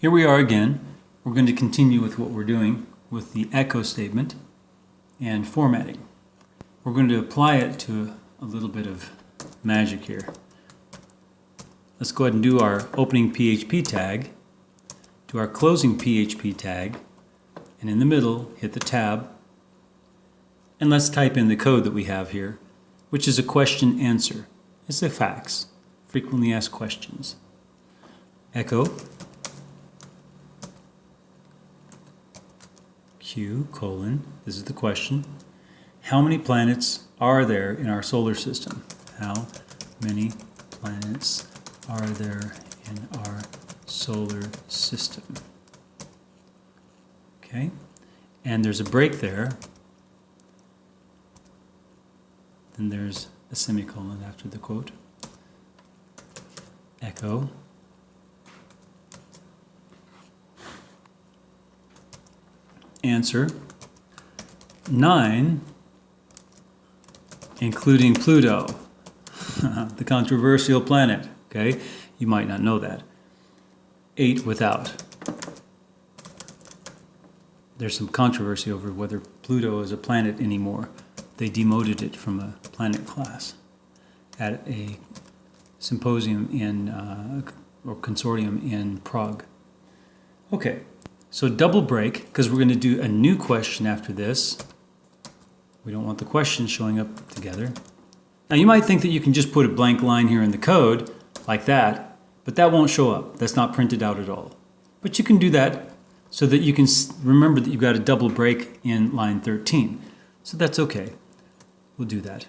Here we are again. We're going to continue with what we're doing with the echo statement and formatting. We're going to apply it to a little bit of magic here. Let's go ahead and do our opening PHP tag, do our closing PHP tag, and in the middle hit the tab, and let's type in the code that we have here, which is a question answer. It's a fax, frequently asked questions. Echo Q : this is the question. How many planets are there in our solar system? How many planets are there in our solar system? Okay, and there's a break there. Then there's a semicolon after the quote. Echo answer 9, including Pluto, the controversial planet. Okay, you might not know that. 8 without. There's some controversy over whether Pluto is a planet anymore. They demoted it from a planet class at a symposium in or consortium in Prague. Okay, so double break, because we're going to do a new question after this. We don't want the questions showing up together. Now you might think that you can just put a blank line here in the code like that, but that won't show up. That's not printed out at all. But you can do that so that you can remember that you've got a double break in line 13. So that's okay. We'll do that.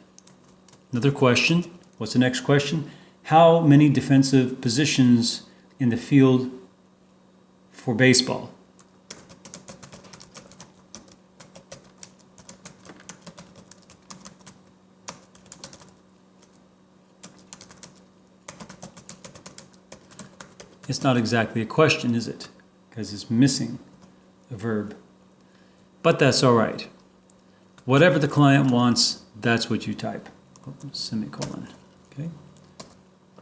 Another question. What's the next question? How many defensive positions in the field for baseball? It's not exactly a question, is it? Because it's missing a verb. But that's all right. Whatever the client wants, that's what you type. Semicolon. Okay.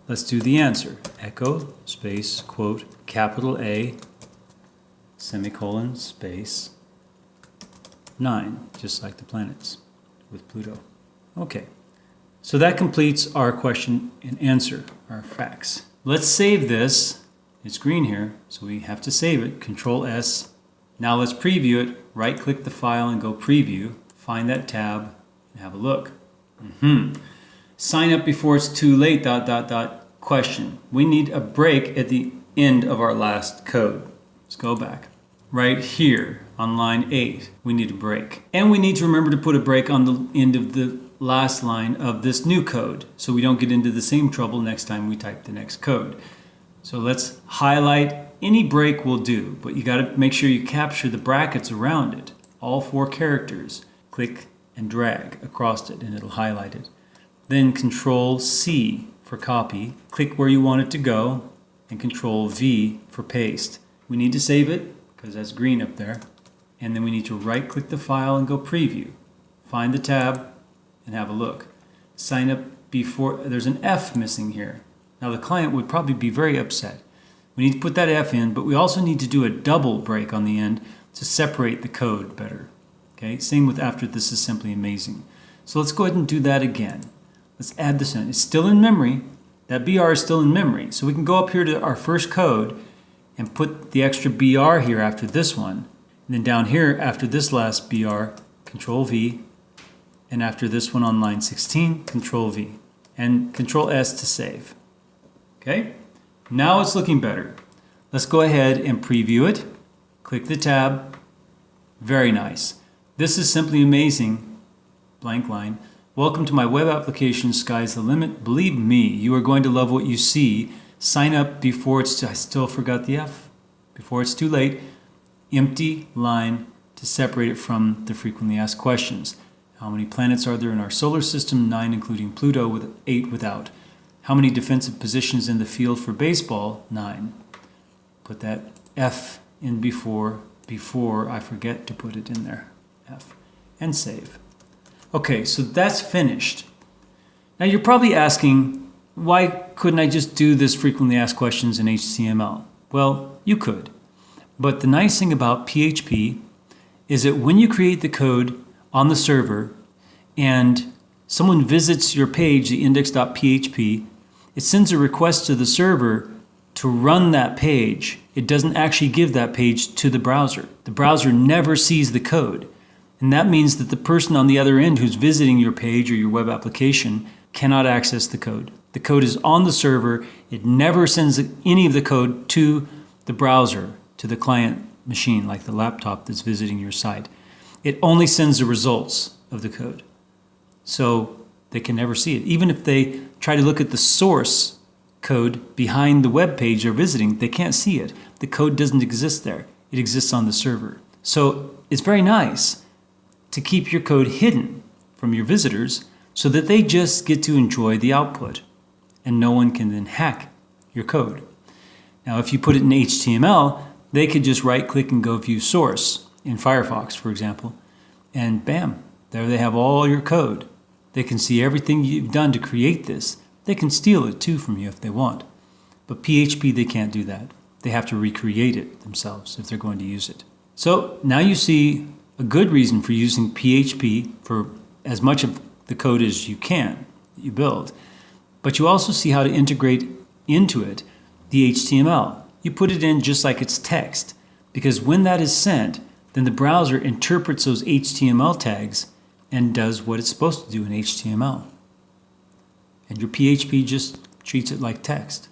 Let's do the answer. Echo space quote capital A semicolon space 9, just like the planets with Pluto. Okay. So that completes our question and answer, our fax. Let's save this. It's green here, so we have to save it. Control S. Now let's preview it. Right click the file and go preview. Find that tab and have a look. Sign up before it's too late, ... Question. We need a break at the end of our last code. Let's go back. Right here on line 8, we need a break. And we need to remember to put a break on the end of the last line of this new code so we don't get into the same trouble next time we type the next code. So let's highlight. Any break will do, but you got to make sure you capture the brackets around it. All 4 characters. Click and drag across it and it'll highlight it. Then Control C for copy. Click where you want it to go and Control V for paste. We need to save it because that's green up there. And then we need to right click the file and go preview. Find the tab and have a look. Sign up before. There's an F missing here. Now the client would probably be very upset. We need to put that F in, but we also need to do a double break on the end to separate the code better. Okay, same with after this is simply amazing. So let's go ahead and do that again. Let's add this in. It's still in memory. That BR is still in memory. So we can go up here to our first code and put the extra BR here after this one. And then down here after this last BR, Control V. And after this one on line 16, Control V. And Control S to save. Okay, now it's looking better. Let's go ahead and preview it. Click the tab. Very nice. This is simply amazing. Blank line. Welcome to my web application, Sky's the limit. Believe me, you are going to love what you see. Sign up before it's, I still forgot the F, before it's too late. Empty line to separate it from the frequently asked questions. How many planets are there in our solar system? 9 including Pluto, with 8 without. How many defensive positions in the field for baseball? 9. Put that F in before I forget to put it in there. F. And save. Okay, so that's finished. Now you're probably asking, why couldn't I just do this frequently asked questions in HTML? Well, you could. But the nice thing about PHP is that when you create the code on the server and someone visits your page, the index.php, it sends a request to the server to run that page. It doesn't actually give that page to the browser. The browser never sees the code. And that means that the person on the other end who's visiting your page or your web application cannot access the code. The code is on the server. It never sends any of the code to the browser, to the client machine, like the laptop that's visiting your site. It only sends the results of the code. So they can never see it. Even if they try to look at the source code behind the web page they're visiting, they can't see it. The code doesn't exist there. It exists on the server. So it's very nice to keep your code hidden from your visitors so that they just get to enjoy the output and no one can then hack your code. Now, if you put it in HTML, they could just right-click and go view source in Firefox, for example, and bam, there they have all your code. They can see everything you've done to create this. They can steal it too from you if they want. But PHP, they can't do that. They have to recreate it themselves if they're going to use it. So now you see a good reason for using PHP for as much of the code as you can that you build. But you also see how to integrate into it the HTML. You put it in just like it's text, because when that is sent, then the browser interprets those HTML tags and does what it's supposed to do in HTML. And your PHP just treats it like text.